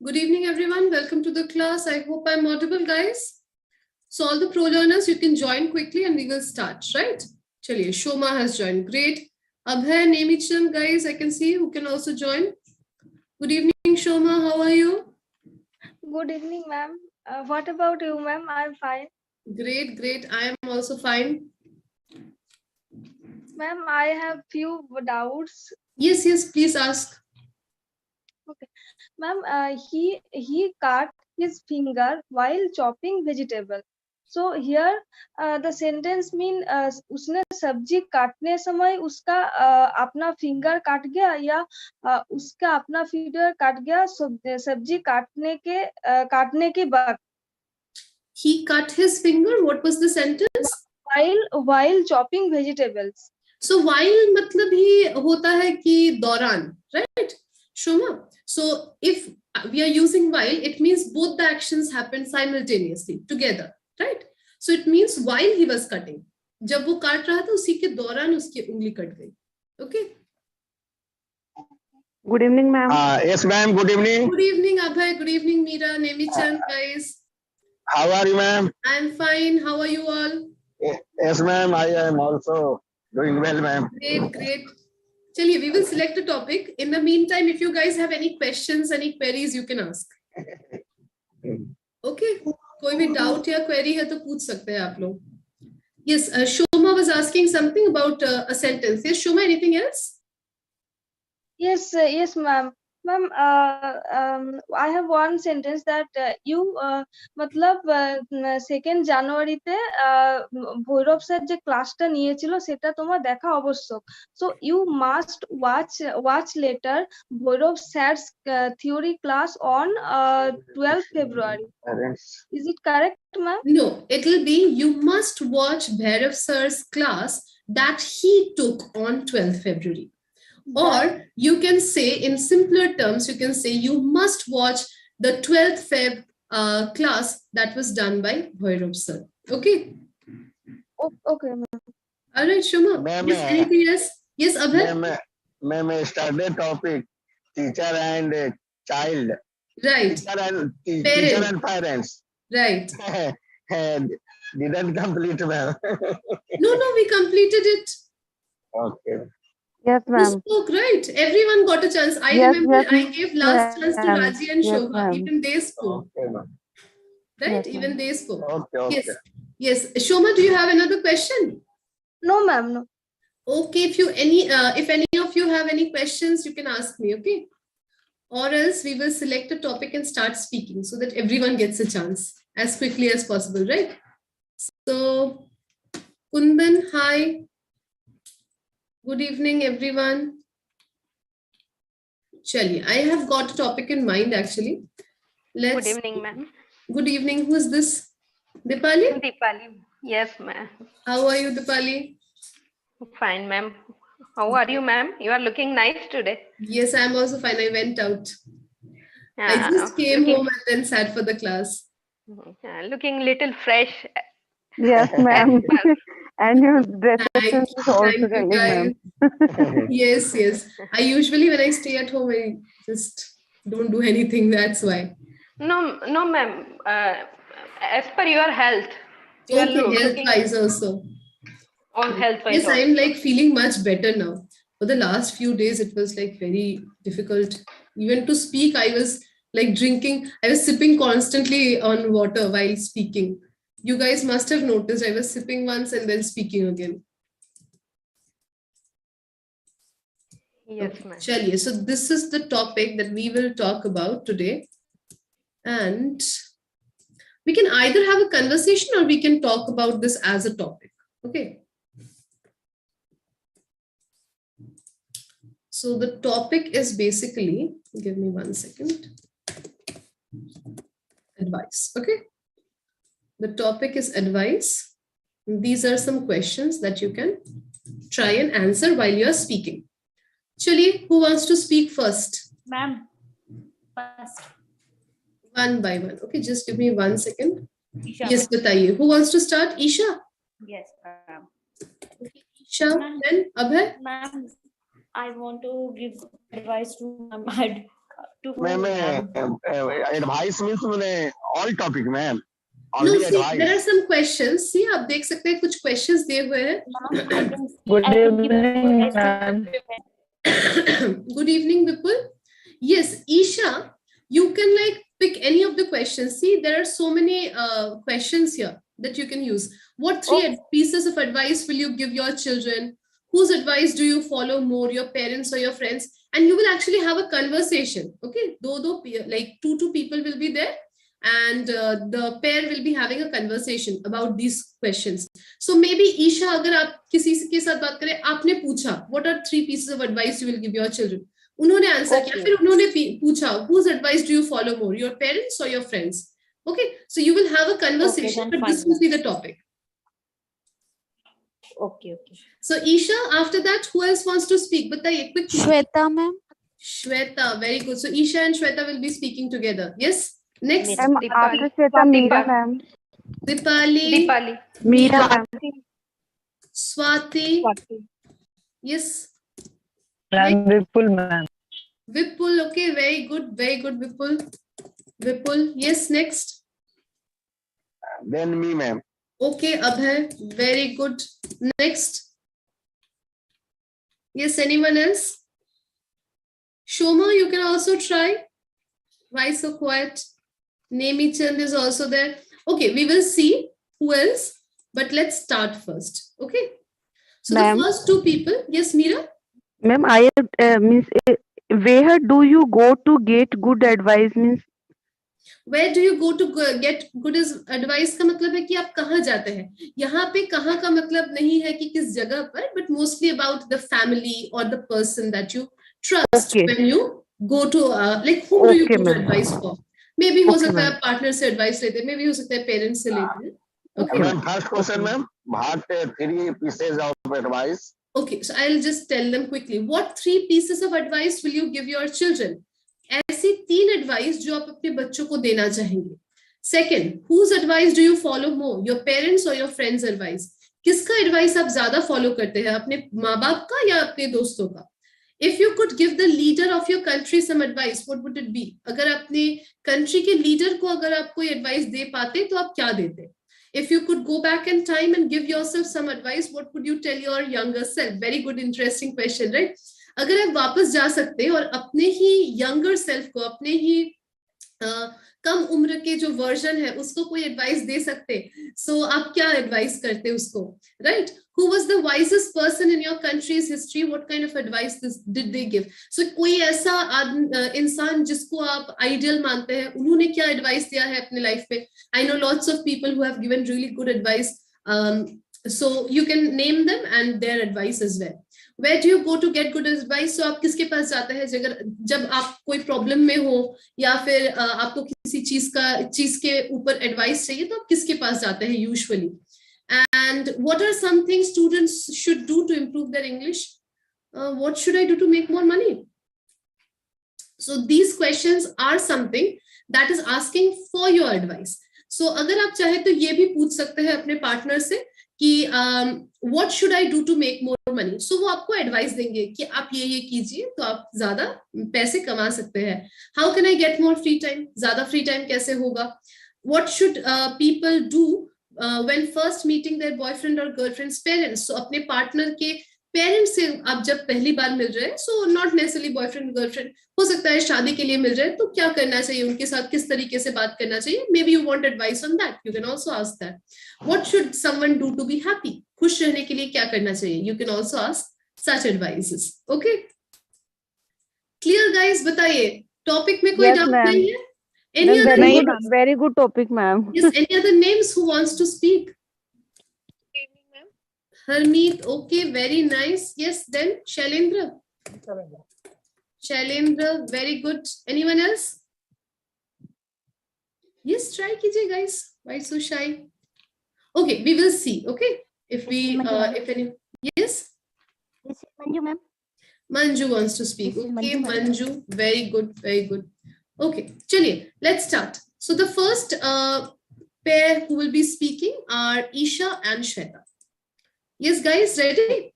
Good evening, everyone. Welcome to the class. I hope I'm audible, guys. So all the pro learners, you can join quickly and we will start, right? Chaliye, Shoma has joined. Great. Abhay, Nemicham, guys, I can see who can also join. Good evening, Shoma. How are you? Good evening, ma'am. What about you, ma'am? I'm fine. Great, great. I am also fine. Ma'am, I have few doubts. Yes, please ask. Okay. Ma'am, he cut his finger while chopping vegetable. So here the sentence mean उसने सब्जी काटने समय उसका अपना finger काट गया या उसका अपना फिंगर काट गया सब्जी काटने के बाद. He cut his finger. What was the sentence? While chopping vegetables. So while मतलब ही होता है कि दौरान, right? Shoma. So if we are using while, it means both the actions happen simultaneously together, right? So it means while he was cutting. जब वो काट रहा था उसी के दौरान उसकी उंगली कट गई. Okay. Good evening, ma'am. Yes, ma'am. Good evening. Good evening, Abhay. Good evening, Meera, Nemi-chan, guys. How are you, ma'am? I'm fine. How are you all? Yes, ma'am. I am also doing well, ma'am. Great, great. Chaliye, we will select a topic. In the meantime, if you guys have any questions, any queries, you can ask. Okay. कोई भी doubt या query है तो पूछ सकते हैं आप लोग. Yes, Shoma was asking something about a sentence. Yes, Shoma, anything else? Yes, ma'am. Ma'am, I have one sentence that you मतलब 2nd জানুয়ারিতে ভৈরব স্যার যে ক্লাসটা নিয়েছিল সেটা তোমার দেখা আবশ্যক. So you must watch later Bhairab স্যার's theory class on 12th February. Is it correct, ma'am? No, it will be you must watch Bhairav sir's class that he took on 12th February. Or you can say in simpler terms, you can say you must watch the 12th Feb class that was done by Bhairav sir. Okay. Okay, ma'am. All right, Shoma. Yes, anything else? Yes, Abhay? Ma'am, study topic, teacher and child. Right. Teacher and parents. Right. And didn't complete, ma'am. No, we completed it. Okay. Yes, You ma'am. spoke, right? Everyone got a chance. I Yes, remember yes, I gave last chance to ma'am. Raji and Yes, Shobha. ma'am. Even they spoke. Okay, ma'am. Right? Yes, Even they spoke. Okay. Yes. Shoma, do you have another question? No, ma'am, no. Okay, if any of you have any questions, you can ask me, okay? Or else we will select a topic and start speaking so that everyone gets a chance as quickly as possible, right? So, Kundan, hi. Good evening, everyone. Chaliye, I have got a topic in mind actually. Good evening, ma'am. Good evening. Who is this? Dipali? Deepali. Yes, ma'am. How are you, Dipali? Fine, ma'am. How are you, ma'am? You are looking nice today. Yes, I am also fine. I went out. I Uh, just came looking, home and then sat for the class. looking little fresh. Yes, ma'am. And your dress Thank sense is you, also telling, ma'am. Yes. I usually, when I stay at home, I just don't do anything. That's why. No, ma'am. As per your health. You are Okay, looking health-wise also. all health-wise. Yes, I'm like feeling much better now. For the last few days, it was like very difficult. Even to speak, I was like drinking. I was sipping constantly on water while speaking. You guys must have noticed I was sipping once and then speaking again. Yes, ma'am. Chaliye, so this is the topic that we will talk about today. And we can either have a conversation or we can talk about this as a topic. Okay. So the topic is basically, give me 1 second. Advice. Okay. The topic is advice. These are some questions that you can try and answer while you're speaking. Chaliye, who wants to speak first? Ma'am, first. One by one. Okay, just give me 1 second. Isha, Yes, bataiye. Who wants to start? Isha? Yes, ma'am. Okay, Isha, Ma'am. then Abhay? Ma'am, I want to give advice to my To Ma'am, whom, ma'am? advice means all topic, ma'am. No, Only see, there are advice. some questions. See, आप देख सकते हैं कुछ questions दिए हुए हैं. I can see, Good I can give evening, a ma'am. Good evening, Vipul. Yes, Isha, you can like pick any of the questions. See, there are so many questions here that you can use. What three pieces of advice will you give your children? Whose advice do you follow more, your parents or your friends? And you will actually have a conversation. Okay, like two people will be there, and the pair will be having a conversation about these questions. So maybe Isha, अगर आप किसी के साथ बात करें, आपने पूछा, what are three pieces of advice you will give your children? उन्होंने आंसर किया, फिर उन्होंने पूछा, whose advice do you follow more, your parents or your friends? Okay, so you will have a conversation, then but this fine. will be the topic. Okay. So Isha, after that, who else wants to speak? बताइए quickly. Shweta ma'am. Shweta, very good. So Isha and Shweta will be speaking together. Yes. Next, Yes. Ma'am, after Shweta, Meera ma'am. Dipali, Deepali. Meera ma'am. Swati. Yes. Ma'am, Vipul, ma'am. Vipul, okay, very good, Vipul. Vipul, yes, next. Then me, ma'am. Okay, Abhay, very good. Next. Yes, anyone else? Shoma, you can also try. Why so quiet? Nemi Chand is also there. Okay, we will see who else, but let's start first. Okay. So Ma'am. the first two people, yes, Meera. Ma'am, I means where do you go to get good advice? Means Where do you go to get good advice? का मतलब है कि आप कहाँ जाते हैं. यहाँ पे कहाँ का मतलब नहीं है कि किस जगह पर, but mostly about the family or the person that you trust. Okay. When you go to like whom do you Okay, go to ma'am. advice for? Maybe हो Okay, सकता है ma'am. partner से advice लेते हैं, maybe हो सकता है parents से लेते हैं. Okay. Ma'am, first question, ma'am. What three pieces of advice? Okay, so I'll just tell them quickly. What three pieces of advice will you give your children? ऐसी तीन advice जो आप अपने बच्चों को देना चाहेंगे. Second, whose advice do you follow more? Your parents or your friends' advice? किसका advice आप ज्यादा follow करते हैं? अपने माँ बाप का या अपने दोस्तों का? If you could give the leader of your country some advice, what would it be? अगर अपने country के leader को अगर आप कोई advice दे पाते तो आप क्या देते? If you could go back in time and give yourself some advice, what would you tell your younger self? Very good, interesting question, right? अगर आप वापस जा सकते और अपने ही younger self को, अपने ही कम उम्र के जो वर्जन है उसको कोई एडवाइस दे सकते, सो आप क्या एडवाइस करते उसको, right? Who was the wisest person in your country's history? What kind of advice did they give? So कोई ऐसा इंसान जिसको आप आइडियल मानते हैं, उन्होंने क्या एडवाइस दिया है अपने लाइफ पे? I know lots of people who have given really good advice, so you can name them and their advice as well. Where do you go to get good advice? So आप किसके पास जाते हैं जब आप कोई problem में हो या फिर आपको किसी चीज के ऊपर एडवाइस चाहिए, तो आप किसके पास जाते हैं usually? And what are some things students should do to improve their English? What should I do to make more money? So these questions are something that is asking for your advice. So अगर आप चाहे तो ये भी पूछ सकते हैं अपने पार्टनर से कि what should I do to make more money? So वो आपको एडवाइस देंगे कि आप ये कीजिए तो आप ज्यादा पैसे कमा सकते हैं. How can I get more free time? ज्यादा फ्री टाइम कैसे होगा? What should people do when first meeting their boyfriend or girlfriend's parents? So अपने पार्टनर के पेरेंट्स से आप जब पहली बार मिल रहे हैं, so not necessarily boyfriend girlfriend, हो सकता है शादी के लिए मिल रहे हैं, तो क्या करना चाहिए उनके साथ, किस तरीके से बात करना चाहिए? Maybe you want advice on that, you can also ask that. What should someone do to be happy? खुश रहने के लिए क्या करना चाहिए? You can also ask such advices. Okay, clear guys? बताइए, टॉपिक में कोई डाउट नहीं है? Any other names? very good topic, ma'am. Yes, any other names who wants to speak? Harmeet, okay, very nice. Yes, then Shailendra. Shailendra, very good. Anyone else? Yes, try kijiye guys. Why so shy? Okay, we will see. Okay, if we if any. Yes, This is Manju ma'am. Manju wants to speak. Yes, Okay, Manju, Manju, very good, very good. Okay, chaliye, let's start. So the first pair who will be speaking are Isha and Shweta. Yes, guys, ready?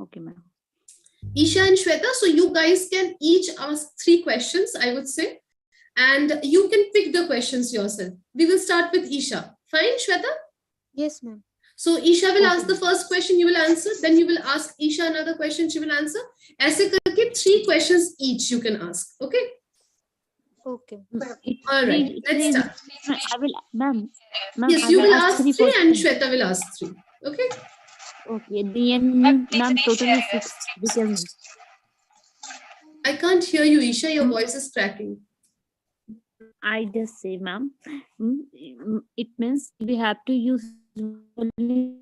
Okay, ma'am. Isha and Shweta, so you guys can each ask 3 questions, I would say, and you can pick the questions yourself. We will start with Isha. Fine, Shweta? Yes, ma'am. So Isha will ask Okay. the first question, you will answer. Then you will ask Isha another question, she will answer. ऐसे करके 3 questions each you can ask. Okay? Okay. All right, let's start. I will, ma'am. Yes, you will ask 3 and Shweta will ask 3. Okay? Okay. The end, ma'am. Totally 6. We can. I can't hear you, Isha. Your voice is cracking. I just say, ma'am. It means we have to use only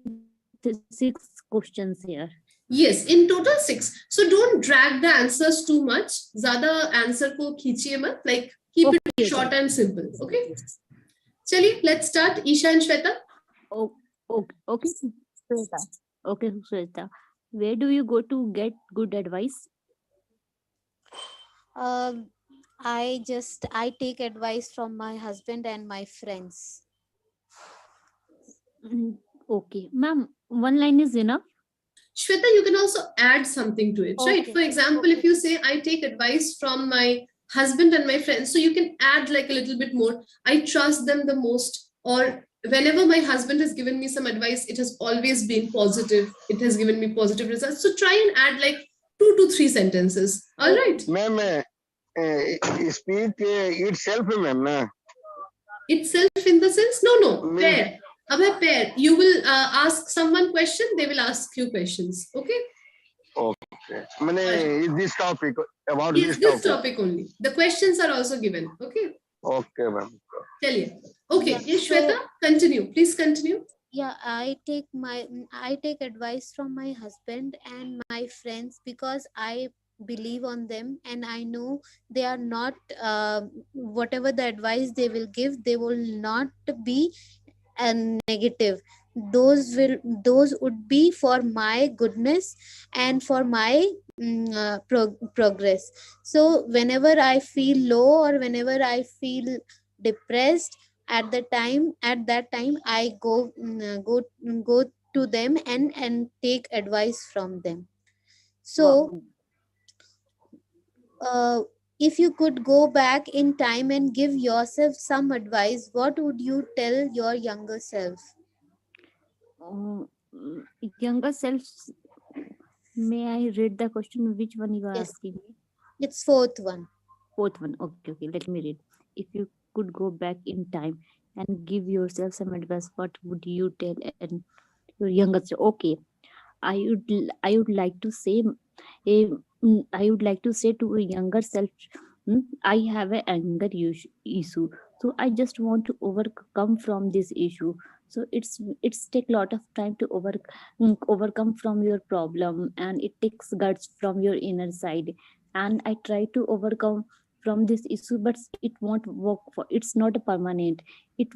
6 questions here. Yes, in total 6. So don't drag the answers too much. Zyada answer ko khichiye mat. Like keep it Okay. short and simple. Okay? Chaliye, let's start. Isha and Shweta. Oh, okay, Shweta. Okay, Shweta. Where do you go to get good advice? I take advice from my husband and my friends. Okay, ma'am. One line is enough. Shweta, you can also add something to it, right? Okay. For example, if you say, I take advice from my husband and my friends, so you can add like a little bit more. I trust them the most, or whenever my husband has given me some advice, it has always been positive. It has given me positive results. So try and add like 2 to 3 sentences. All right. Ma'am, speak itself, ma'am. Na? Itself in the sense? No, Me- pair. Ab hai pair. You will ask someone question, they will ask you questions. Okay? Mane, is this topic about Yes, this this topic only. The questions are also given. Okay? Okay, ma'am. Chaliye. Okay, Yeah, yes, so- Shweta, continue. Please continue. Yeah, I take advice from my husband and my friends because I believe on them and I know they are not whatever the advice they will give, they will not be negative. Those would be for my goodness and for my progress. So whenever I feel low or whenever I feel depressed, at that time I go to them and take advice from them. So if you could go back in time and give yourself some advice, what would you tell your younger self? Younger self. May I read the question? Which one you are Yes. asking me? It's fourth one. Fourth one. Okay. Let me read. If you could go back in time and give yourself some advice, what would you tell and your younger self? Okay. I would like to say, I would like to say to a younger self, I have an anger issue, so I just want to overcome from this issue. So it's take a lot of time to overcome from your problem, and it takes guts from your inner side. And I try to overcome from this issue, but it won't work. It's not a permanent. It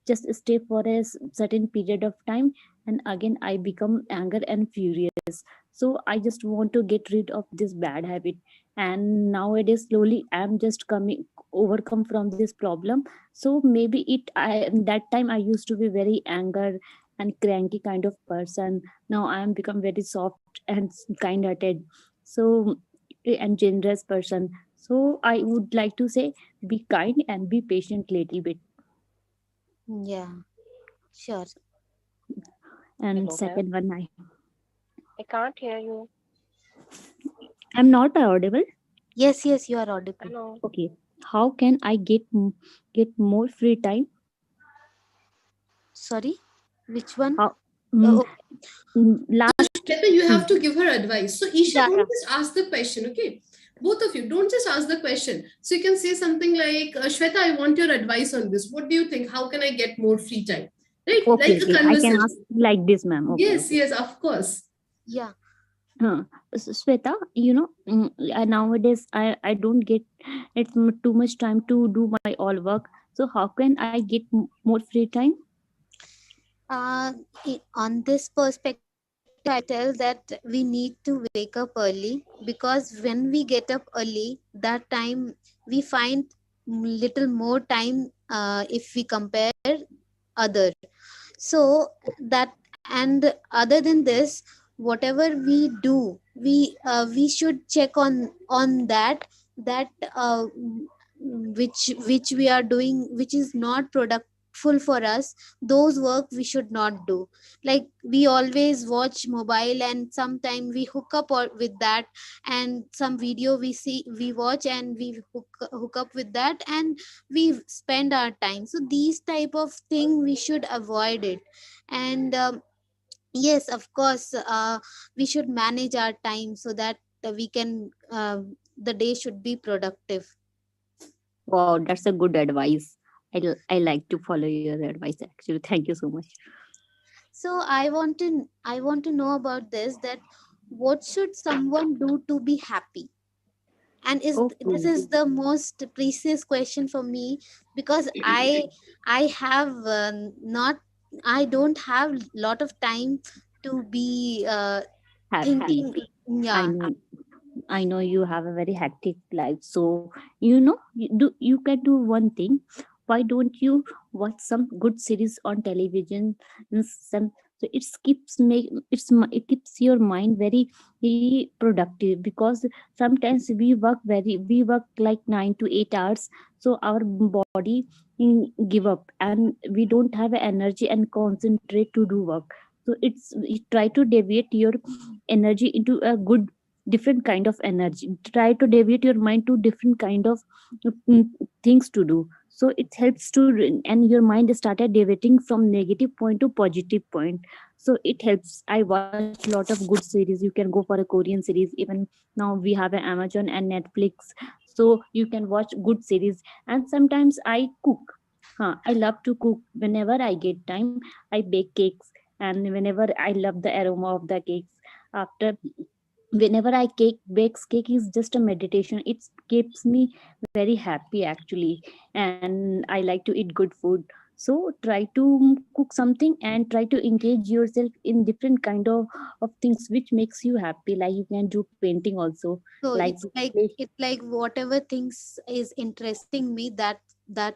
just stay for a certain period of time, and again I become anger and furious. So I just want to get rid of this bad habit, and nowadays slowly I'm just overcome from this problem. So maybe that time I used to be very anger and cranky kind of person. Now I am become very soft and kind hearted, so and generous person. So I would like to say, be kind and be patient little bit. Yeah, sure. And Hello, second one, I can't hear you. I'm not audible. Yes, you are audible. Hello. Okay. How can I get more free time? Sorry, which one? How, Oh, last. Shweta, you have to give her advice. So Isha, Yeah, don't just ask the question, okay? Both of you, don't just ask the question. So you can say something like, Shweta, I want your advice on this. What do you think? How can I get more free time? Right? Okay, Like a I can conversation. ask like this, ma'am. Okay, Yes, okay. yes, of course. yeah. Sweta, nowadays I don't get too much time to do my all work. So how can I get more free time? On this perspective, I tell that we need to wake up early, because when we get up early, that time we find little more time if we compare other. So that, and other than this, whatever we do, we should check on that which we are doing, which is not productful for us, those work we should not do. Like we always watch mobile, and sometime we hook up with that, and some video we watch, and we hook up with that, and we spend our time. So these type of thing we should avoid it. And yes, of course, we should manage our time so that we can the day should be productive. Wow, that's a good advice. I like to follow your advice actually. Thank you so much. So I want to know about this, that what should someone do to be happy? And this Okay. is the most precious question for me, because I have not I don't have lot of time to be Happy. thinking. Yeah. I know you have a very hectic life. So, you can do one thing. Why don't you watch some good series on television? And so it keeps your mind very, very productive, because sometimes we work like 9 to 8 hours. So our body give up, and we don't have energy and concentrate to do work. So try to deviate your energy into a good different kind of energy. Try to deviate your mind to different kind of things to do. So it helps to, and your mind started deviating from negative point to positive point. So it helps. I watch a lot of good series. You can go for a Korean series. Even now we have an Amazon and Netflix, so you can watch good series. And sometimes I cook. I love to cook. Whenever I get time, I bake cakes, and whenever I love the aroma of the cakes. After whenever I bakes cake is just a meditation. It keeps me very happy actually, and I like to eat good food. So try to cook something and try to engage yourself in different kind of things which makes you happy. Like you can do painting also. So Like it's like whatever things is interesting me, that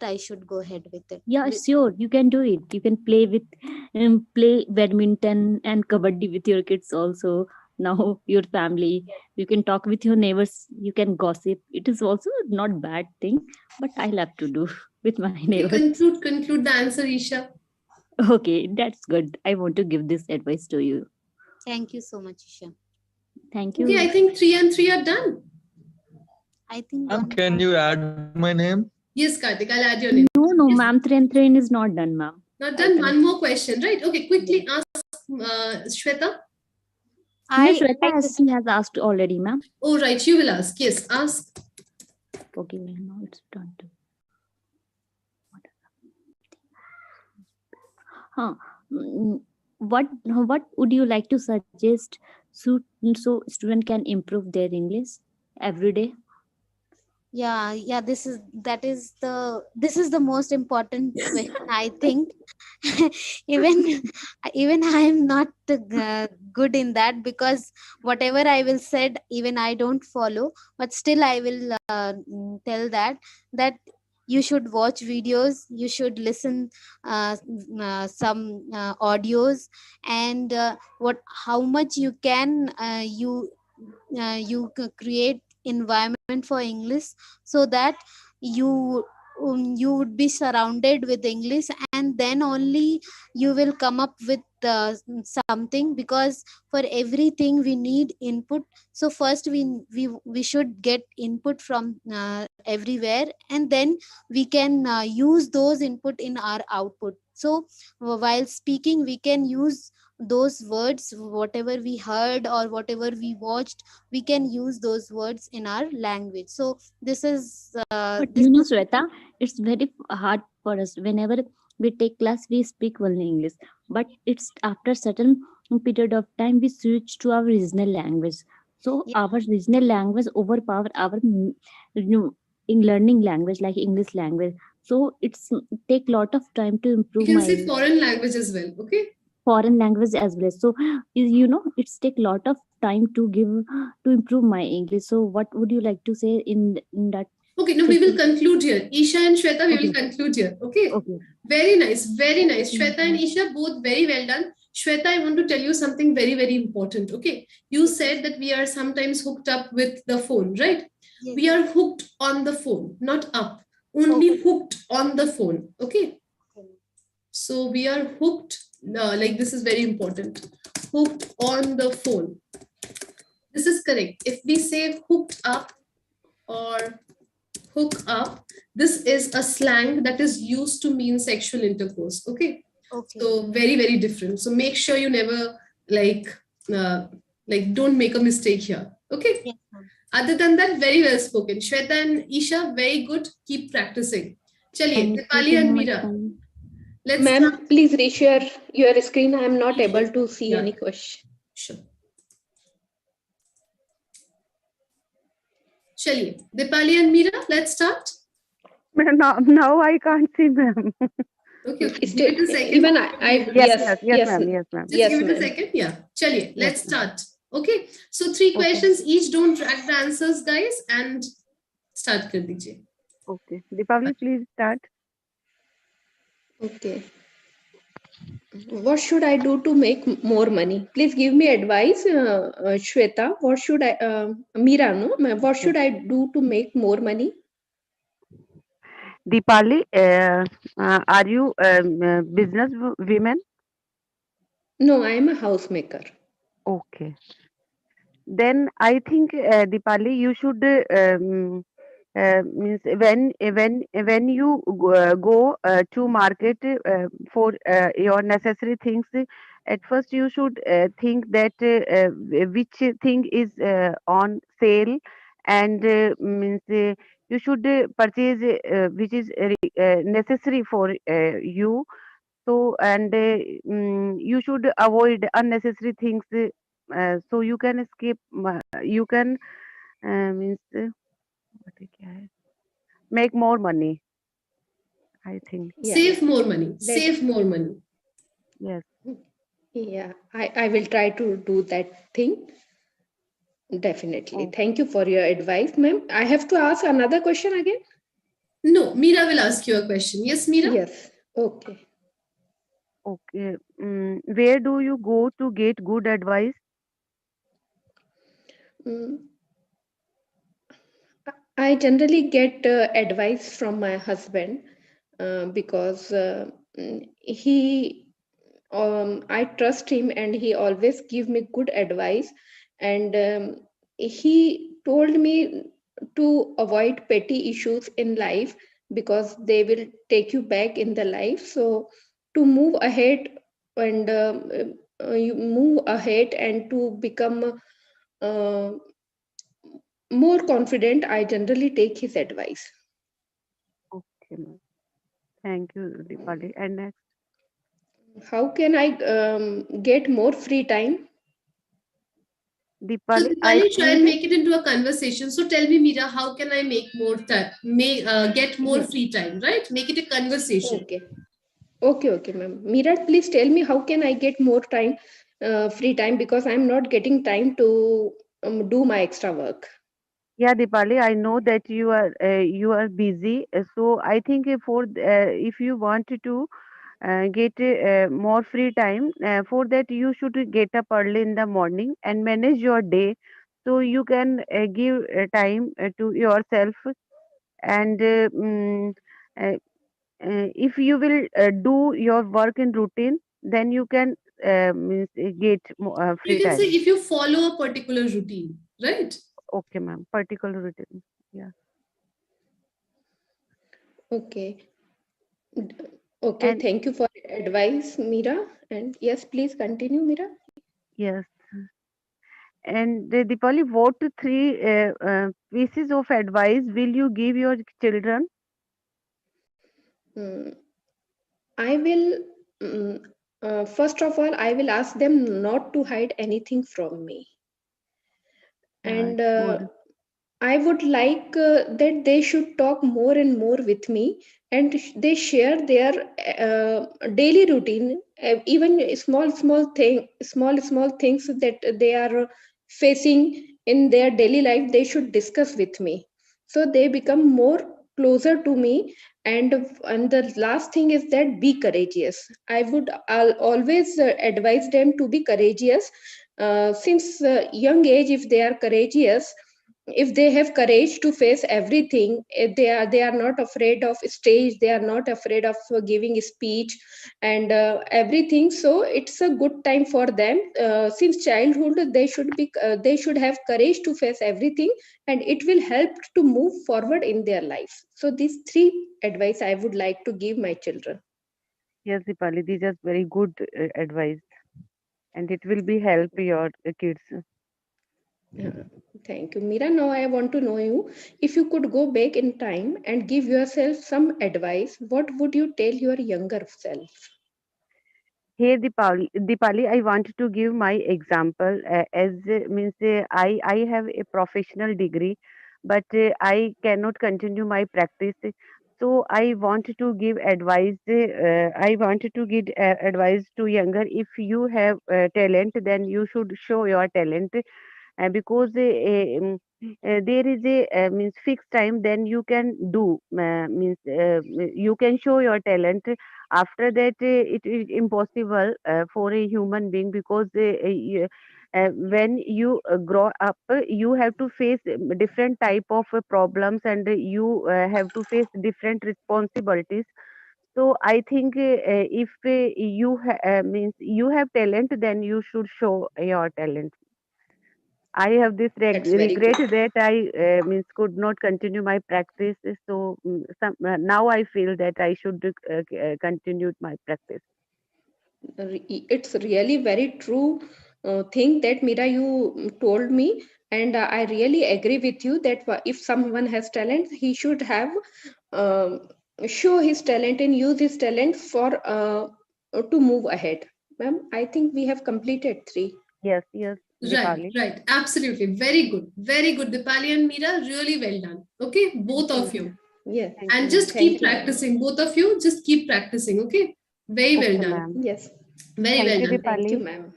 I should go ahead with it. yeah, sure, you can do it. You can play badminton and kabaddi with your kids also. Now your family, you can talk with your neighbors, you can gossip. It is also not bad thing, but I love to do with my Okay, neighbors. conclude the answer, Isha. Okay, that's good. I want to give this advice to you. Thank you so much, Isha. Thank you. Okay, I think 3 and 3 are done. I think Ma'am, one can you add my name? Yes, Kartik, I'll add your name. No, Yes. ma'am, train is not done, ma'am. Not done. One more question, right? Okay, quickly ask Shweta. Shweta she has asked already, ma'am. Oh, right, you will ask. Yes, ask. Okay, ma'am, now it's done too. What would you like to suggest so student can improve their English every day? Yeah, this is the most important question, I think. even I am not good in that, because whatever I will said, even I don't follow, but still I will tell that you should watch videos, you should listen some audios, and how much you can you create environment for English, so that you would be surrounded with English, and then only you will come up with something, because for everything we need input. So first we should get input from everywhere, and then we can use those input in our output. So while speaking, we can use those words, whatever we heard or whatever we watched, we can use those words in our language. So this is But Shweta, it's very hard for us. Whenever we take class, we speak only English. But it's after certain period of time, we switch to our regional language. So Yeah. our regional language overpower our in learning language like English language. So it's take lot of time to You improve can my say foreign language as well. Okay. foreign language as well. So it's take lot of time to improve my English. So what would you like to say in that? Okay, no, we will conclude here. Isha and Shweta, we will Okay. conclude here. Okay. Okay. Very nice, very nice. Shweta and Isha, both very well done. Shweta, I want to tell you something very, very important. Okay. You said that we are sometimes hooked up with the phone, right? Yes. We are hooked on the phone, not up. Only Okay. hooked on the phone. Okay. So we are hooked. Like this is very important. Hooked on the phone. This is correct. If we say hooked up or hook up, this is a slang that is used to mean sexual intercourse. Okay. Okay. So very, very different. So make sure you never like don't make a mistake here. Okay. Yes, ma'am. Other than that, very well spoken. Shweta and Isha, very good. Keep practicing. Chaliye, Thank you Dipali so and much, Meera. ma'am. Let's start. Ma'am, please reshare your screen. I am not able to see Yeah. any question. Sure. Chaliye, Dipali and Meera, let's start. Now I can't see, ma'am. Okay, okay. Still, Give it a second. even Yes, ma'am. Yes, ma'am. Just yes, give it a ma'am. second. Yeah. Chaliye, let's Yes, start. Okay. So 3 Okay. questions each. Don't drag the answers, guys, and start kar dijiye. Okay. Deepavali, please start. Okay. What should I do to make more money? Please give me advice, Shweta. What should I, Meera, no? What should I do to make more money? Deepali, are you business women? No, I am a housemaker. Okay. Then I think, Deepali, you should means when you go to market for your necessary things, at first you should think that which thing is on sale, and means you should purchase which is necessary for you. So, and you should avoid unnecessary things, so you can escape, you can means what है, क्या है? Make more money, I think. Yeah. Save more money. That- Save more money. Yes. Yeah, I will try to do that thing. Definitely. Oh. Thank you for your advice, ma'am. I have to ask another question again? No, Meera will ask you a question. Yes, Meera? Yes. Okay. Okay. Where do you go to get good advice? Mm, I generally get advice from my husband because I trust him and he always give me good advice. And he told me to avoid petty issues in life because they will take you back in the life. So to move ahead and you move ahead and to become more confident, I generally take his advice. Okay, ma'am. Thank you, Deepali. And next, How can I get more free time? So Deepali, I Dipali, try and think make it into a conversation. So tell me, Meera, how can I make more time? Get more Yeah. free time, right? Make it a conversation. Okay, ma'am. Meera, please tell me how can I get more time, free time, because I'm not getting time to do my extra work. yeah, Deepali, I know that you are busy. So I think if you want to get more free time, for that you should get up early in the morning and manage your day, so you can give time to yourself. And if you will do your work in routine, then you can means get You free can say time. if you follow a particular routine, right? Okay, ma'am. Particular routine. Yeah. Okay. Okay, And thank you for advice, Meera. And yes, please continue, Meera. yes. And Deepali, what three pieces of advice will you give your children? Mm, I will, first of all, I will ask them not to hide anything from me. Yeah, And it's good. I would like that they should talk more and more with me, and they share their daily routine, even small things that they are facing in their daily life. They should discuss with me, so they become more closer to me, And the last thing is that be courageous. I'll always advise them to be courageous. Since young age, if they are courageous, if they have courage to face everything, they are not afraid of stage, they are not afraid of giving speech and everything. So it's a good time for them. Since childhood, they should have courage to face everything, and it will help to move forward in their life. So these three advice I would like to give my children. Yes, Dipali, these are very good advice, and it will be help your kids. Thank you, Mira. Now I want to know you. If you could go back in time and give yourself some advice, what would you tell your younger self? Hey Dipali, I want to give my example. As means I have a professional degree, but I cannot continue my practice. So I want to give advice. I want to give advice to younger. If you have talent, then you should show your talent. Because there is a means fixed time, then you can do means you can show your talent. After that it is impossible for a human being, because when you grow up, you have to face different type of problems, and you have to face different responsibilities. So I think if means you have talent, then you should show your talent. I have this That's very regret good. that I means could not continue my practice. So now I feel that I should continue my practice. It's really very true thing that Mira you told me, and I really agree with you that if someone has talent, he should have um, show his talent and use his talent for to move ahead. Ma'am, I think we have completed three. Yes, Right, Dipali. right. Absolutely. Very good. Very good. Dipali and Meera, really well done. Okay, both of you. Yes. Thank And you, just ma'am. Thank keep you, ma'am. practicing. Both of you, just keep practicing. Okay. Very well Okay, done. ma'am. Yes. Very Thank well you, done. Thank you, Dipali. ma'am.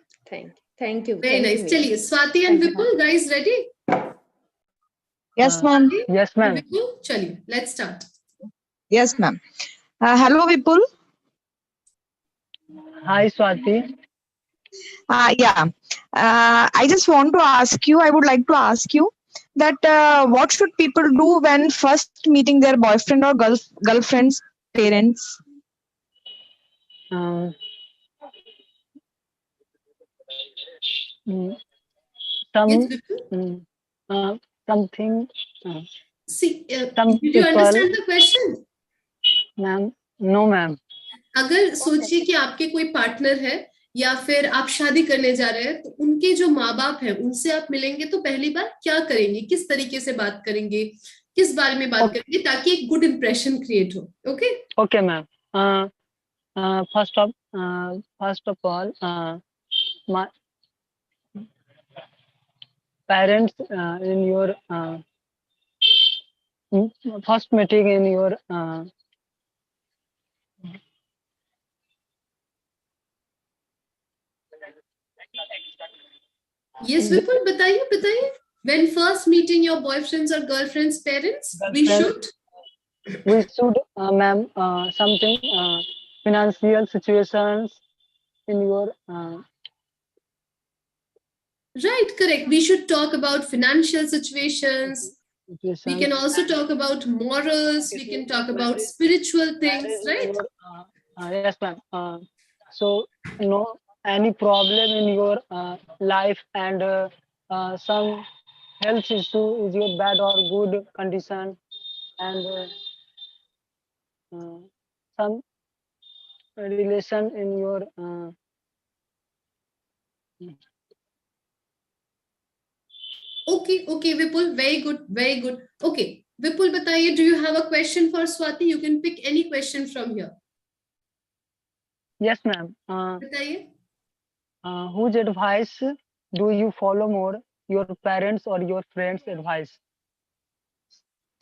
Thank you. Very Thank nice. you, Mira. Chaliye, Swati and Thank you, ma'am. Vipul, guys ready? Yes, Uh, ma'am. Swati Yes, and ma'am. Vipul, chaliye, let's start. Yes, ma'am. Hello, Vipul. Hi, Swati. Yeah. I just want to ask you, I would like to ask you that what should people do when first meeting their boyfriend or girlfriend's parents? Um, mm, some Yes, Vipul. something. See, Some did you people, understand the question? ma'am. No, ma'am. अगर सोचिए कि आपके कोई partner है या फिर आप शादी करने जा रहे हैं, तो उनके जो माँ बाप हैं उनसे आप मिलेंगे तो पहली बार क्या करेंगे, किस तरीके से बात करेंगे, किस बारे में बात करेंगे ताकि एक गुड इंप्रेशन क्रिएट हो. Okay Okay, ma'am. First of all, my parents in your first meeting in your yes Vipul, बताइए. When first meeting your boyfriend's or girlfriend's parents, we should ma'am, something financial situations in your right, correct. We should talk about financial situations. We situations. can also talk about morals. We can talk about spiritual things, right? Yes, ma'am. So, no any problem in your life, and some health issue is your bad or good condition, and some relation in your Okay, Vipul, very good. Okay, Vipul, बताइए, do you have a question for Swati? You can pick any question from here. yes, ma'am. बताइए. Whose advice do you follow more, your parents or your friends' advice?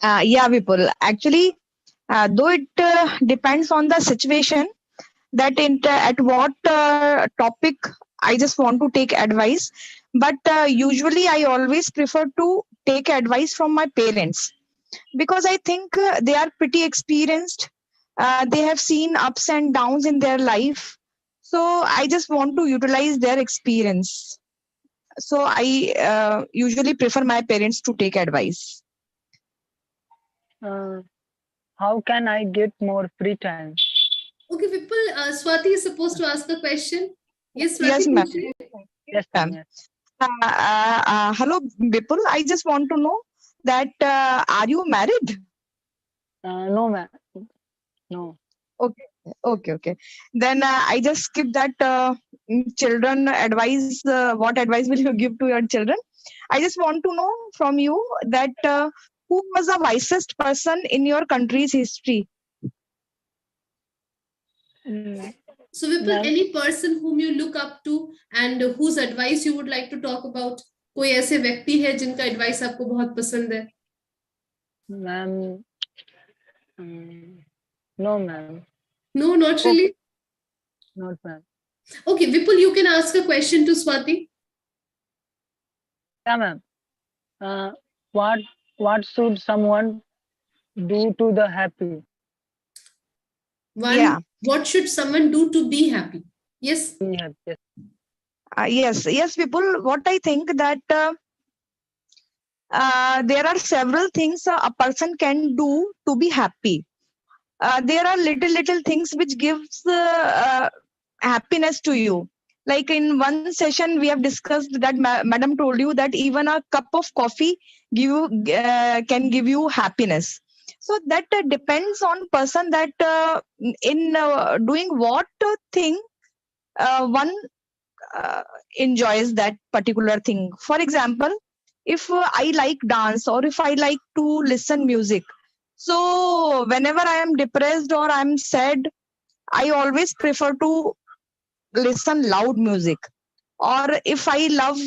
Yeah, Vipul. Actually, though it depends on the situation, that at what topic I just want to take advice. But usually, I always prefer to take advice from my parents, because I think they are pretty experienced They have seen ups and downs in their life. So I just want to utilize their experience. So I usually prefer my parents to take advice. How can I get more free time? Okay, Vipul, Swati is supposed to ask a question. Yes, Swati. Yes, ma'am. पूछिए. Yes, ma'am. Yes. Hello, Bipul. I just want to know that are you married? No, ma'am. No. Okay. Then I just skip that children advice. What advice will you give to your children? I just want to know from you that who was the wisest person in your country's history? So, Vipul, Ma'am. any person whom you look up to and whose advice you would like to talk about? कोई ऐसे व्यक्ति है जिनका advice आपको बहुत पसंद है? Ma'am. No, ma'am. No, not really. Not ma'am. Okay, Vipul, you can ask a question to Swati. Yeah, ma'am. What should someone do to the happy? One, Yeah. what should someone do to be happy? Yes. Be happy. Yes, people. What I think that there are several things a person can do to be happy. There are little things which gives happiness to you. Like in one session, we have discussed that Madam told you that even a cup of coffee can give you happiness. So that depends on person that in doing what thing one enjoys that particular thing. For example, if I like dance or if I like to listen music, so whenever I am depressed or I'm sad, I always prefer to listen loud music. Or if I love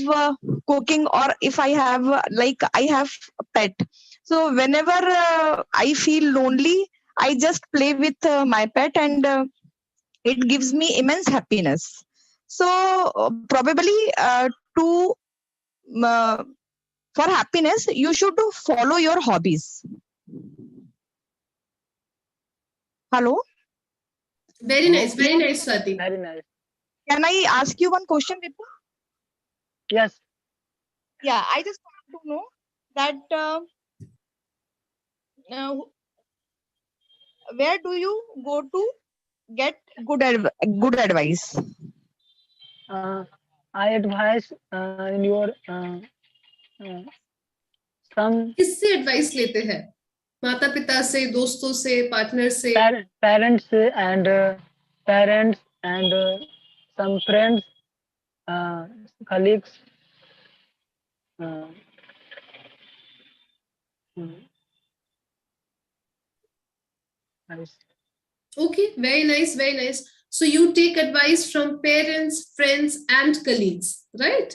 cooking, or if I have I have a pet, so whenever I feel lonely, I just play with my pet, and it gives me immense happiness. So probably to for happiness, you should follow your hobbies. Hello? Very nice, Swati. Very nice. Can I ask you one question, Vipul? Yes. Yeah, I just want to know that where do you go to get good advice? I advise in your some किससे advice लेते हैं? माता पिता से, दोस्तों से, partner से? parents and some friends, colleagues. Nice. Okay, very nice. So you take advice from parents, friends, and colleagues, right?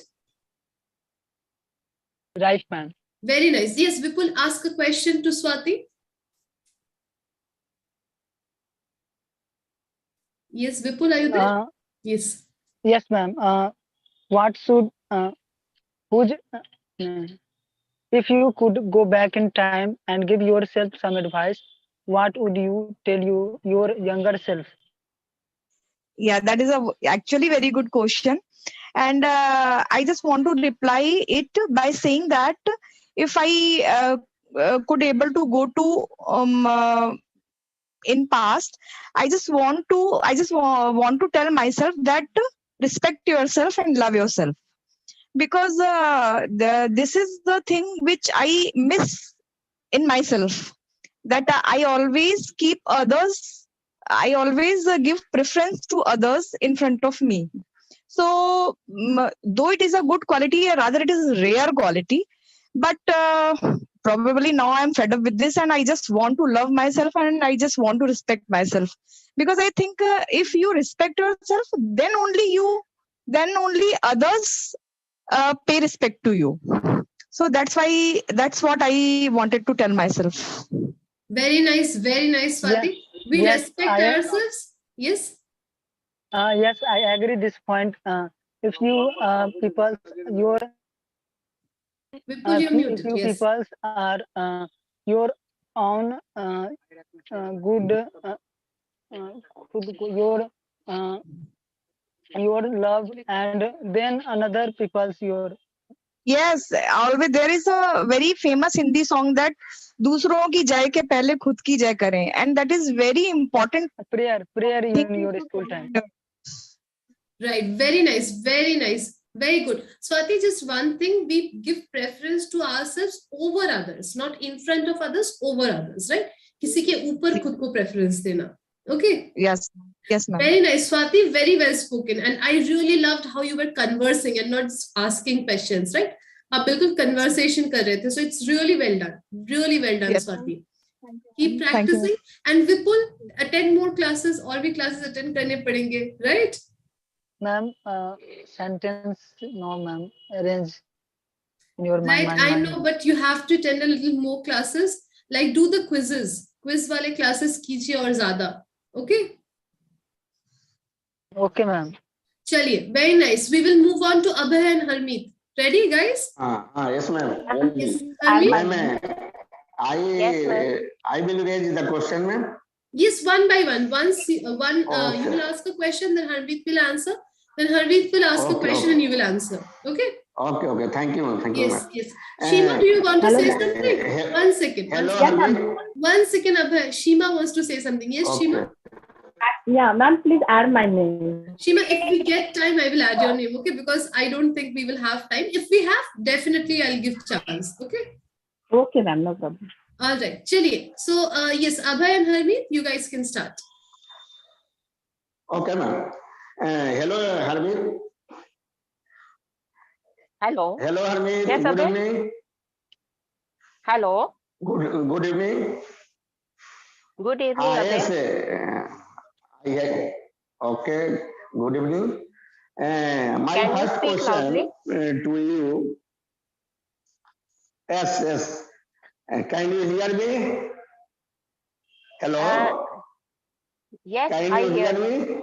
Right, ma'am. Very nice. Yes, Vipul, ask a question to Swati. Yes, Vipul, are you there? Yes. Yes, ma'am. What should if you could go back in time and give yourself some advice, what would you tell your younger self? Yeah, that is actually very good question. And I just want to reply it by saying that if I could able to go to in past, I just want to tell myself that respect yourself and love yourself, because this is the thing which I miss in myself, that I always keep others, I always give preference to others in front of me. So though it is a good quality, or rather it is rare quality, but probably now I'm fed up with this, and I just want to love myself, and I just want to respect myself, because I think if you respect yourself, then only others pay respect to you. So that's what I wanted to tell myself. Very nice, Swati. Yes. We Yes, respect ourselves. Yes. Yes, I agree this point. If you people your Vipul, you're muted. if you Yes. people are your own good खुद को your love, and then another people's your. Yes, always there is a very famous Hindi song that दूसरों की जय के पहले खुद की जय करें, and that is very important prayer thing in your to school time. consider. Right, very nice, very good. Swati, just one thing, we give preference to ourselves over others, not in front of others, over others, right? किसी के ऊपर खुद को preference देना. Okay. Yes, ma'am. Very nice, Swati, very well spoken. And I really loved how you were conversing and not just asking questions, right? आप बिल्कुल conversation कर रहे थे. So it's really well done. Really well done, Yes. Swati. Keep Thank you. practicing. And Vipul, attend more classes. और भी classes attend करने पड़ेंगे, right? Ma'am, sentence, no ma'am, arrange in your Right, mind. I know, but you have to attend a little more classes. Like do the quizzes. Quiz वाले classes कीजिए और ज़्यादा. Okay? Okay, ma'am. चलिए, very nice. We will move on to Abhay and Harmeet. Ready, guys? Yes, ma'am. Yes, Harmeet? Ma'am, Yes, ma'am. I will raise the question, ma'am. Yes, one by one. You Okay. will ask a question, then Harmeet will answer. Then Harmeet will ask a Okay, question okay. and you will answer. Okay? Okay. Thank you, ma'am. Thank you, Yes, ma'am. yes. Shima, do you want to hello, say something? One second. Hello, One second. Harmeet. One second, Abhay. Shima wants to say something. Yes, Shima? Yeah, ma'am, please add my name. Shima, if we get time, I will add your name, okay? Because I don't think we will have time. If we have, definitely I'll give chance, okay? Okay, ma'am, no problem. All right, chaliye. So, yes, Abhay and Harmeet, you guys can start. Okay, ma'am. Hello, Harmeet. Hello. Hello, Harmeet. Yes, Good Abhay. evening. Hello. Good evening. Good evening, Yes. Abhay. Yeah. Okay. Good evening. My Can you first speak question loudly? to you. Yes. Can you hear me? Hello. Yes, Can I you hear hear you. me?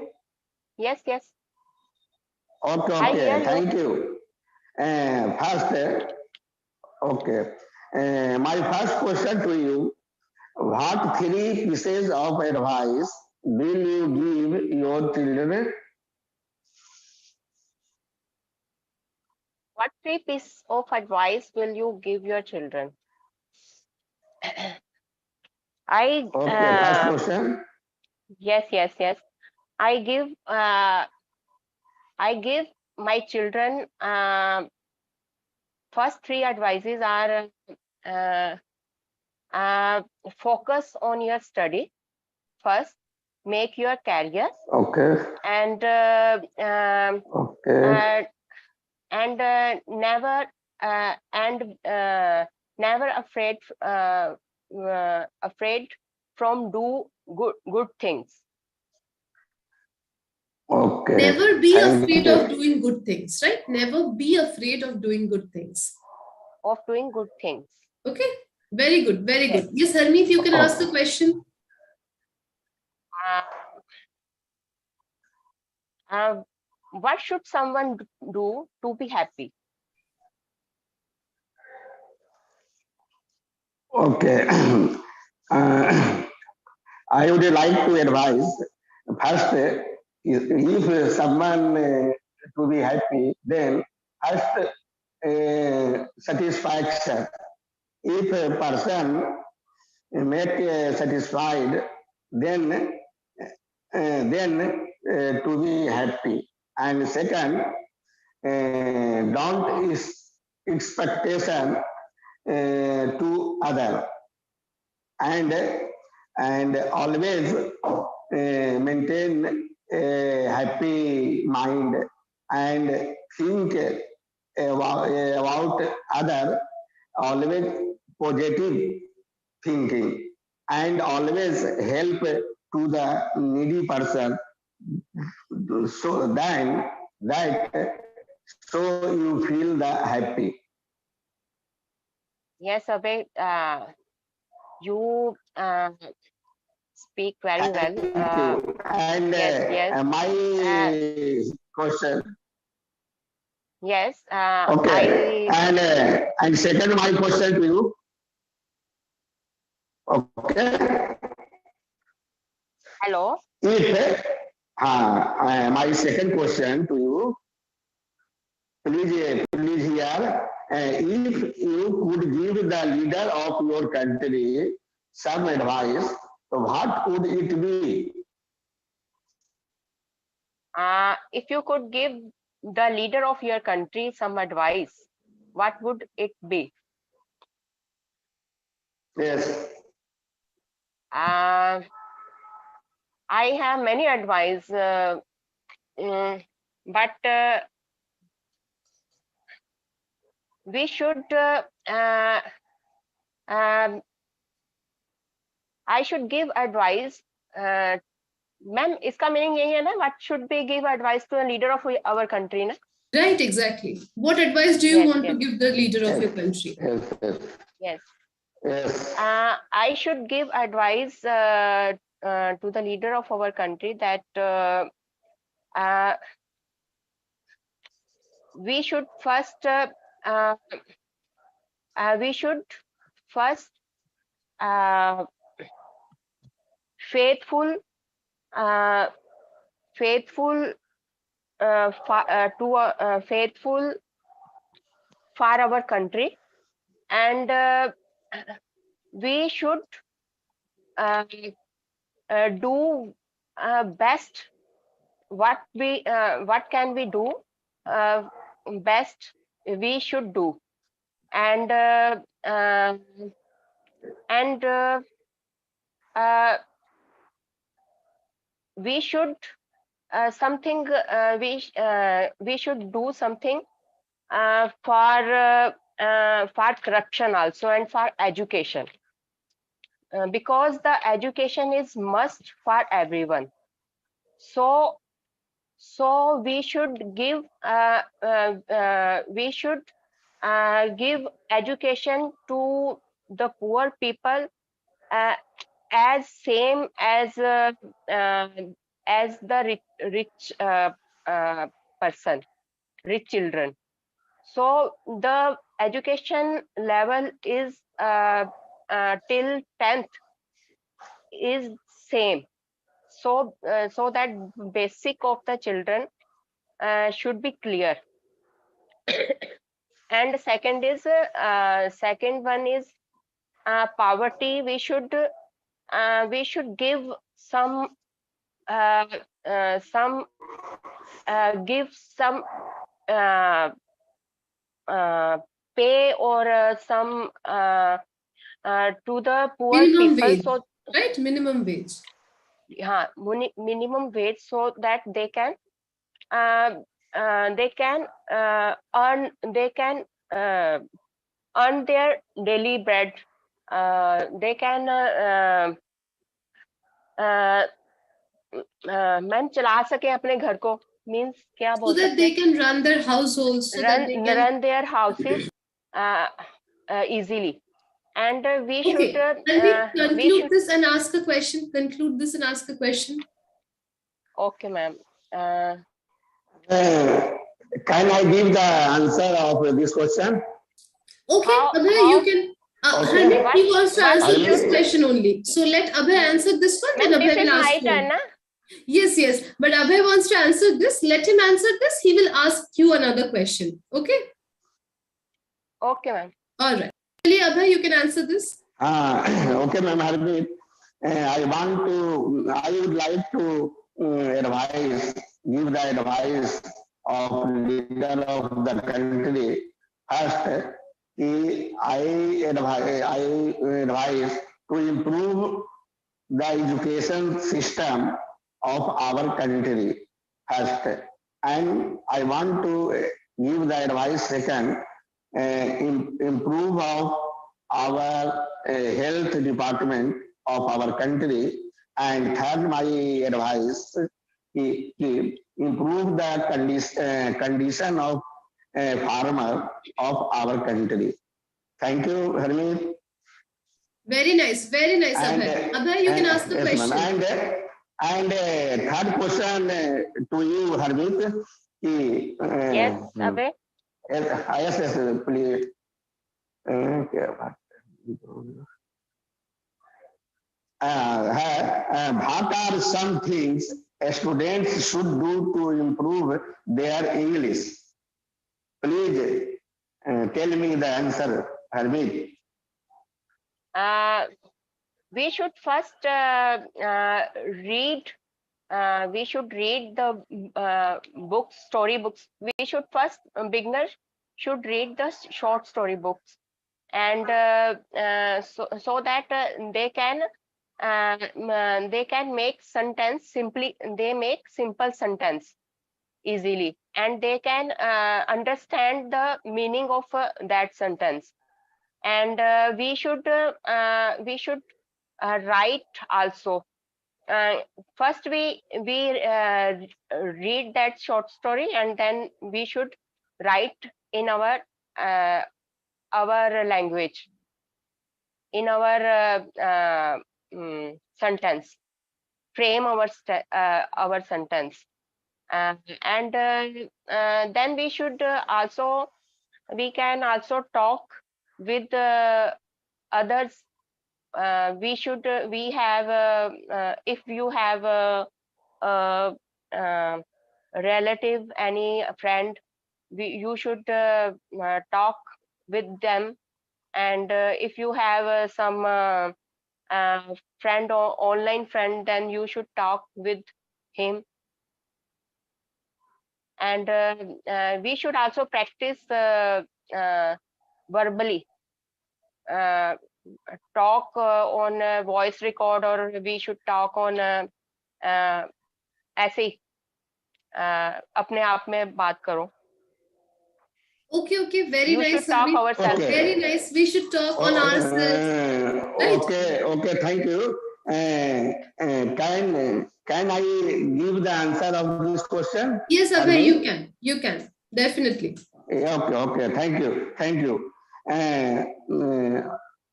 Yes. Okay. I hear you. Thank you. First, okay. My first question to you: what three pieces of advice will you give your children? What three pieces of advice will you give your children? Okay. First question. Yes. I give my children first three advices are focus on your study first, make your career, Okay. and Okay. never afraid from do good things. Okay. Never be Thank afraid you. of doing good things, right? Never be afraid of doing good things. Of doing good things. Okay? Very good, very good. Yes, Harmeet, you can ask the question. What should someone do to be happy? Okay. I would like to advise first, if someone to be happy, then first satisfaction. If a person make satisfied, then to be happy. And second, don't expectation to other, and always maintain a happy mind and think about other, always positive thinking, and always help to the needy person, so then that so you feel the happy. Yes, Abhay, you speak very well. Thank you. And yes. My question. Yes. Okay. And second, my question to you. Okay. Hello. If my second question to you, please hear. If you could give the leader of your country some advice, so what would it be? If you could give the leader of your country some advice, what would it be? Yes. I have many advice, but we should. I should give advice. Ma'am, इसका meaning यही है ना? What should we give advice to a leader of our country, na? Right, exactly. What advice do you Yes, want yes. to give the leader of your country? Yes. Yes. I should give advice to the leader of our country that we should first faithful for our country, and we should do best what can we do best we should do, and we should we should do something for corruption also, and for education, because the education is must for everyone. So we should give give education to the poor people as same as the rich person, rich children. So the education level is till 10th is same. So that basic of the children should be clear. And second second one is poverty. We should give some pay or some to the poor Minimum people, wage, so right? Minimum wage. Yeah, minimum wage, so that they can earn their daily bread. They can ma'am चला सके अपने घर को, means क्या So बोल that सकते they हैं? can run their households, so that they can run their houses easily, and we Okay, should can we conclude this and ask a question? Conclude this and ask a question. Okay, ma'am. Can I give the answer of this question? Okay, Abhay, you can. Okay. Harmeet, he wants to answer Harmeet? this question only. So let Abhay answer this one, then Abhay will ask you. Turn, na? Yes, but Abhay wants to answer this. Let him answer this. He will ask you another question. Okay? Okay, ma'am. All right. Abhay, you can answer this. Okay, ma'am, Harmeet. I would like to give the advice of leader of the country. First, I advise to improve the education system of our country first, and I want to give the advice second, improve of our health department of our country, and third, my advice improve the condition of farmer of our country. Thank you, Harmeet. Very nice, Abhay. Abhay, you can ask the yes, question. And third question to you, Harmeet. Yes, Abhay. Yes, please. what are some things students should do to improve their English? Please tell me the answer, Harmeet. We should first read. We should read the books, story books. We should first, beginners should read the short story books, and so that they can make sentence simply. They make simple sentence easily, and they can understand the meaning of that sentence. And we should write also. First we read that short story, and then we should write in our language, in our sentence, frame our sentence, and then we should we can also talk with others. We have if you have a relative, any friend, you should talk with them. And if you have some friend or online friend, then you should talk with him. And we should also practice verbally, talk on a voice record, or we should talk on ऐसे ही अपने आप में बात करो. Okay, very You nice. should talk Harmeet. ourselves. Very nice. We should talk on ourselves. Right? Okay, thank you. Can I give the answer of this question? Yes, Abhay, Harmeet? you can, definitely. Okay, thank you.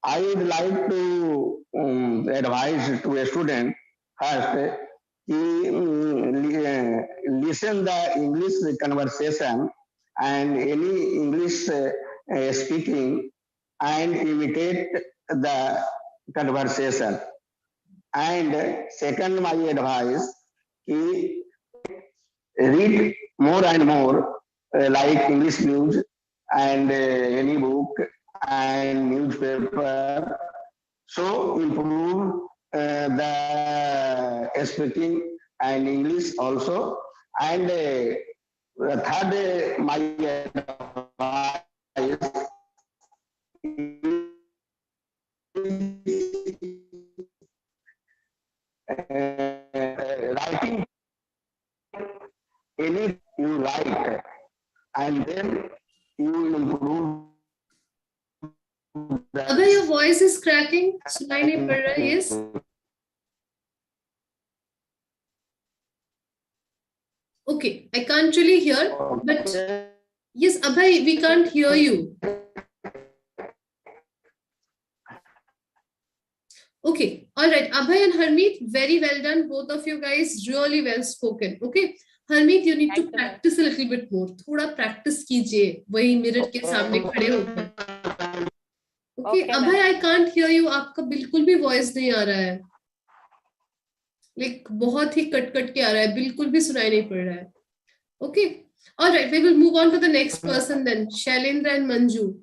I would like to advise to a student first, listen the English conversation and any English speaking, and imitate the conversation. And second, my advice is read more and more like English news and any book and newspaper, so improve the speaking and English also. And third, my advice writing any you write, and then you improve. Abhay, your voice is cracking. सुनाई नहीं पड़ रहा है. Yes. Okay, I can't really hear, but yes, Abhay, we can't hear you. Okay, all right, Abhay and Harmeet, very well done. Both of you guys, really well spoken. Okay, Harmeet, you need to practice a little bit more. थोड़ा practice कीजिए, वही mirror के सामने खड़े होकर. Okay, Abhay, I can't hear you. आपका बिल्कुल भी voice नहीं आ रहा है. Like बहुत ही कट के आ रहा है, बिल्कुल भी सुनाई नहीं पड़ रहा है. Okay, all right, we will move on to the next person then. Shailendra and Manju.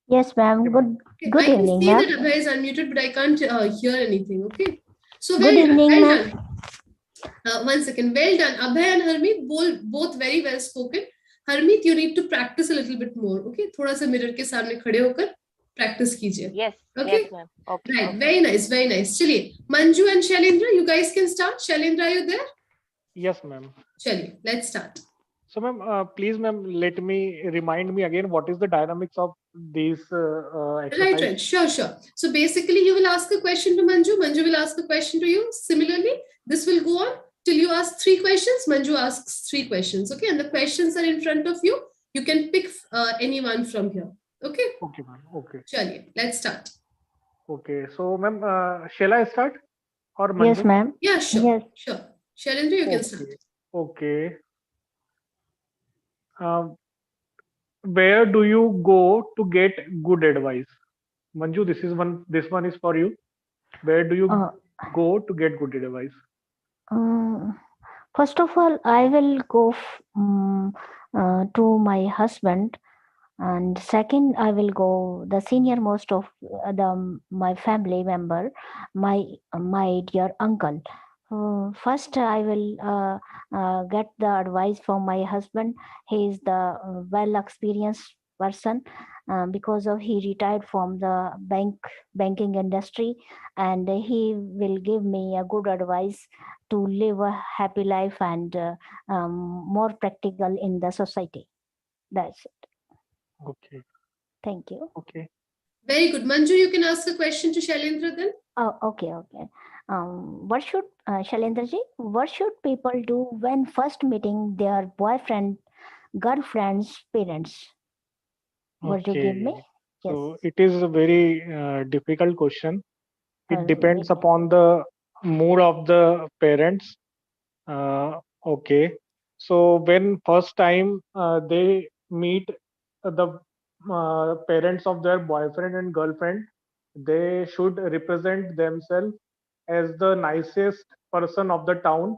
Yes, ma'am. Good I evening, can see ma'am. that Abhay is unmuted, but I can't hear anything. Okay, so Good evening, well ma'am. done. One second, well done. Abhay and Harmeet both very well spoken. Harmeet, you need to practice a little bit more. Okay, थोड़ा सा mirror के सामने खड़े होकर practice कीजिए. Yes. Okay. Yes, ma'am. Okay. Right. Okay. Very nice. Very nice. चलिए, Manju and Shailendra, you guys can start. Shailendra, are you there? Yes, ma'am. चलिए, let's start. So, ma'am, please, ma'am, remind me again what is the dynamics of these exercise. Right. Sure. So basically, you will ask a question to Manju. Manju will ask a question to you. Similarly, this will go on till you ask 3 questions. Manju asks 3 questions. Okay, and the questions are in front of you. You can pick any one from here. Okay. Okay, ma'am. Okay. Chaliye, let's start. Okay. So, ma'am, shall I start or Manju? Yes, ma'am. Yeah, sure. Yes. Sure. Shailendra, you can start. Okay. Where do you go to get good advice? Manju, this one is for you. Where do you go to get good advice? First of all, I will go to my husband, and second, I will go the senior most of my family member, my dear uncle. First, I will get the advice from my husband. He is the well experienced person because of he retired from the banking industry, and he will give me a good advice to live a happy life and more practical in the society. That's it. Okay. Thank you. Okay. Very good. Manju, you can ask a question to Shailendra then. Oh, okay. What should Shailendra ji? What should people do when first meeting their boyfriend, girlfriend's parents? Would you give me? Okay. Yes. So it is a very difficult question. It depends Very. upon the mood of the parents. Okay. So when first time they meet the parents of their boyfriend and girlfriend, they should represent themselves as the nicest person of the town.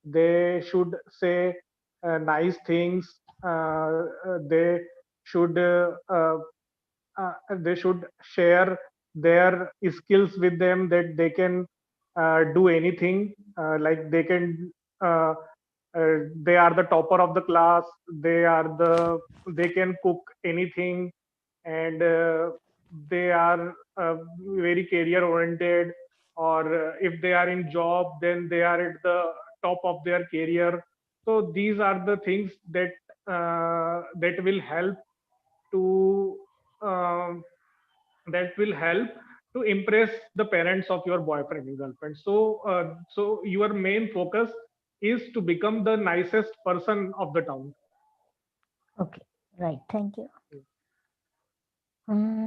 They should say nice things. They should they should share their skills with them, that they can do anything, like uh, they are the topper of the class, they can cook anything, and they are very career oriented, or if they are in job, then they are at the top of their career. So these are the things that will help to um, to impress the parents of your boyfriend and girlfriend. So your main focus is to become the nicest person of the town. Okay. Right. Thank you. Is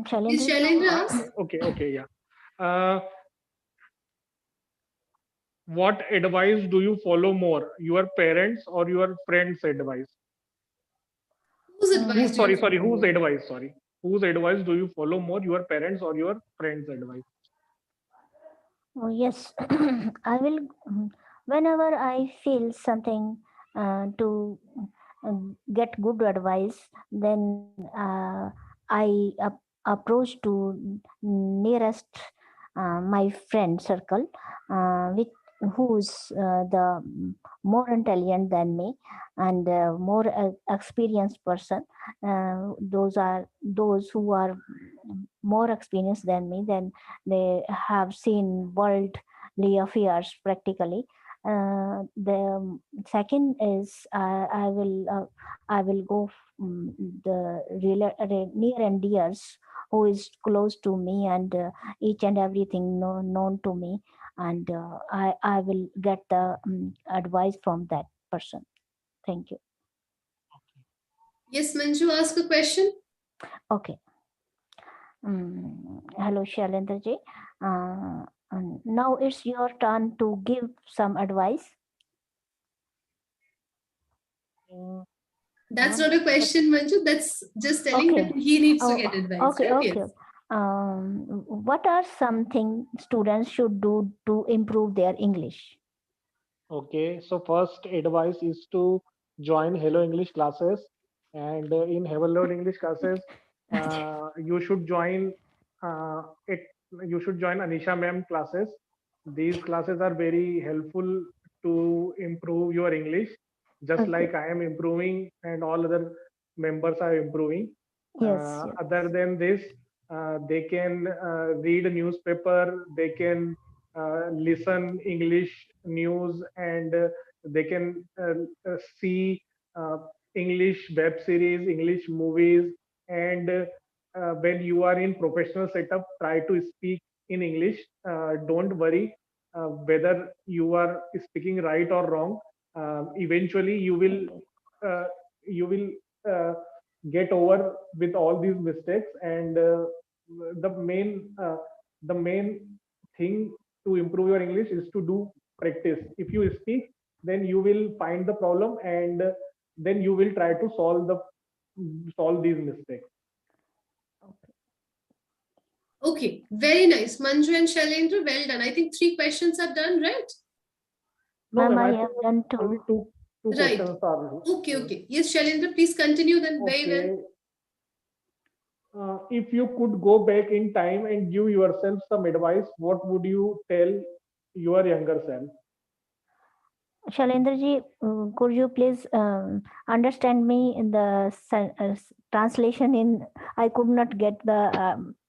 Shailendra. Shailendra ask? Okay, yeah. What advice do you follow more, your parents or your friends' advice? Whose advice do you Sorry, follow? whose advice? Sorry, whose advice do you follow more, your parents or your friends' advice? Oh, yes. I will. Whenever I feel something to get good advice, then I approach to nearest my friend circle, with who's the more intelligent than me and more experienced person. Those are those who are more experienced than me. Then they have seen worldly affairs practically. The second is I will go the near and dears who is close to me, and each and everything known to me, and I will get the advice from that person. Thank you. Yes, Manju, ask a question. Okay. Hello, Shailendra ji. Now it's your turn to give some advice. That's not a question, Manju. That's just telling that he needs to get advice. Okay, right? okay. Yes. What are some things students should do to improve their English? Okay, so first advice is to join Hello English classes, and in Hello English classes, you should join it. You should join Anisha ma'am classes. These classes are very helpful to improve your English, just like I am improving and all other members are improving. Yes. Other than this, they can read a newspaper. They can listen English news, and they can see English web series, English movies, and when you are in professional setup, try to speak in English. Don't worry whether you are speaking right or wrong. Eventually, uh, you will get over with all these mistakes, and the main uh, the main thing to improve your English is to do practice. If you speak, then you will find the problem, and then you will try to solve these mistakes. Okay, very nice. Manju and Shailendra, well done. I think 3 questions are done, right? No, Ma'am, ma'am, I I have think done only two. two Right. questions are. Okay, okay. Yes, Shailendra, please continue then. Very well. Okay. If you could go back in time and give yourself some advice, what would you tell your younger self? Shailendra ji, could you please understand me in the translation in, I could not get the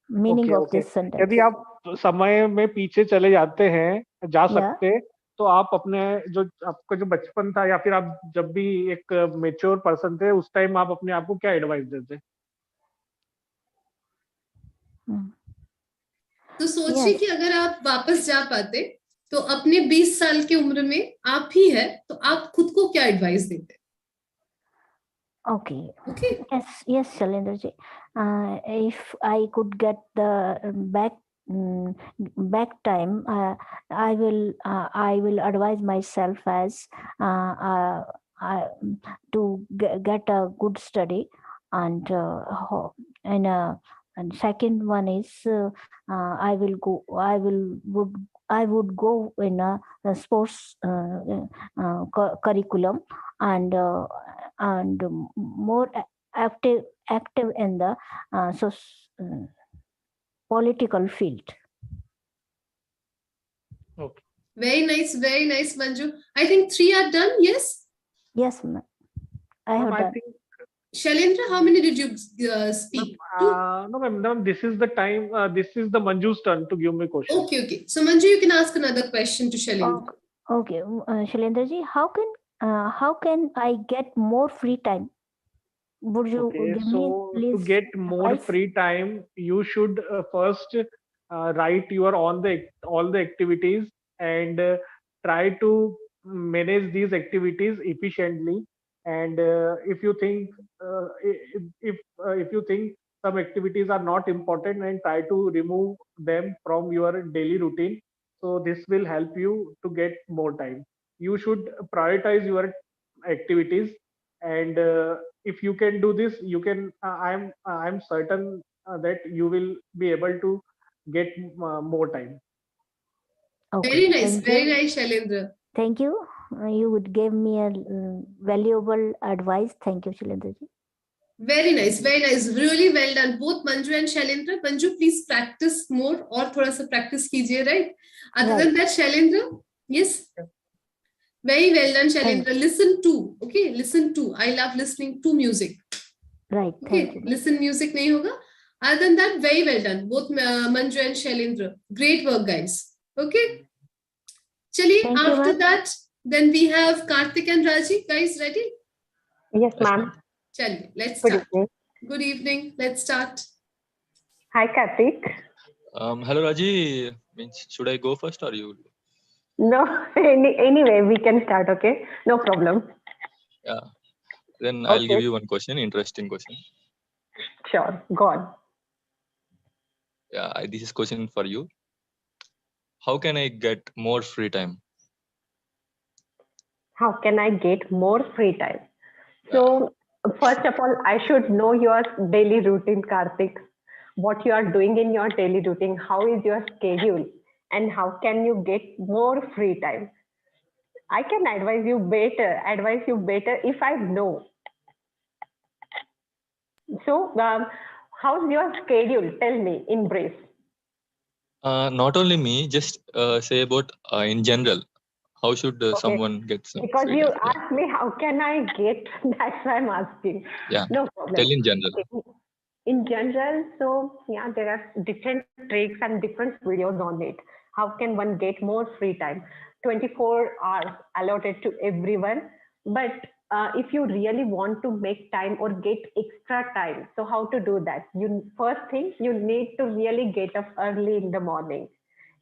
meaning Okay, of okay. this sentence. यदि आप समय में पीछे चले जाते हैं, जा Yeah. सकते, तो आप अपने जो आपका जो बचपन था या फिर आप जब भी एक मेच्योर पर्सन थे, उस टाइम आप अपने आप को क्या एडवाइस देते? तो सोचिए कि अगर आप वापस जा पाते तो अपने 20 साल की उम्र में आप ही है तो आप खुद को क्या एडवाइस देते? Okay. Okay. Yes, Shailendra ji. If I could get the back time, I will advise myself as to get a good study, and second one is I would go in a sports curriculum, and more active in the political field. Okay. Very nice, Manju. I think 3 are done. Yes. Yes, ma'am. I have done. Shailendra, how many did you speak? No, ma'am. This is the time. This is the Manju's turn to give me question. Okay, okay. So Manju, you can ask another question to Shailendra. Okay, Shailendra ji, how can I get more free time? Would you Okay, give so me, please, to get more advice? free time, you should first write your all the activities and try to manage these activities efficiently. And if you think if you think some activities are not important, and try to remove them from your daily routine. So this will help you to get more time. You should prioritize your activities, and if you can do this, you can. I'm certain that you will be able to get more time. Very nice, Thank very you. nice, Shailendra. Thank you. You would give me a valuable advice. Thank you, Shailendra ji. Very nice, very nice. Really well done, both Manju and Shailendra. Manju, please practice more और थोड़ा सा practice कीजिए, right? Other than that, Shailendra, yes. Very well done, Shailendra. Listen to, okay? Listen to. I love listening to music. Right. Okay. Thank you. Listen music नहीं होगा. Other than that, very well done, both Manju and Shailendra. Great work, guys. Okay. Chaliye, Thank you, after ma'am. that, then we have Karthik and Raji. Guys, ready? Yes, ma'am. Chaliye, let's Good start. evening. Good evening. Let's start. Hi, Karthik. Hello Raji. Means should I go first or you? No, anyway, we can start, okay? No problem. Yeah. Then I'll give Okay, you one question, interesting question. sure. Go on. Yeah, this is question for you. How can I get more free time? How can I get more free time? So, first of all, I should know your daily routine, Karthik. What you are doing in your daily routine, how is your schedule, and how can you get more free time? I can advise you better if I know. So, how's your schedule? Tell me in brief. Not only me, just say about in general. How should Okay, someone get some because free you time? Yeah. asked me how can I get, that's why I'm asking. Yeah. No Tell problem. in general. Okay. In general, so yeah, there are different tricks and different videos on it. How can one get more free time? 24 hours allotted to everyone. But if you really want to make time or get extra time, so how to do that? You first thing, you need to really get up early in the morning.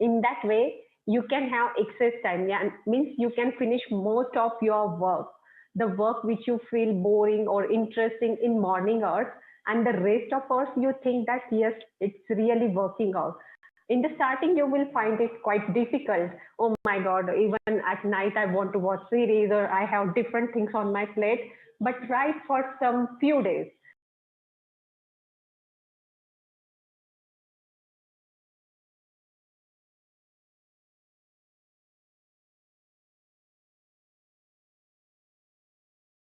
In that way, you can have excess time. Yeah, means you can finish most of your work, the work which you feel boring or interesting in morning hours, and the rest of us you think that yes, it's really working out. In the starting you will find it quite difficult. Oh my god, even at night I want to watch series or I have different things on my plate. But try it for some few days.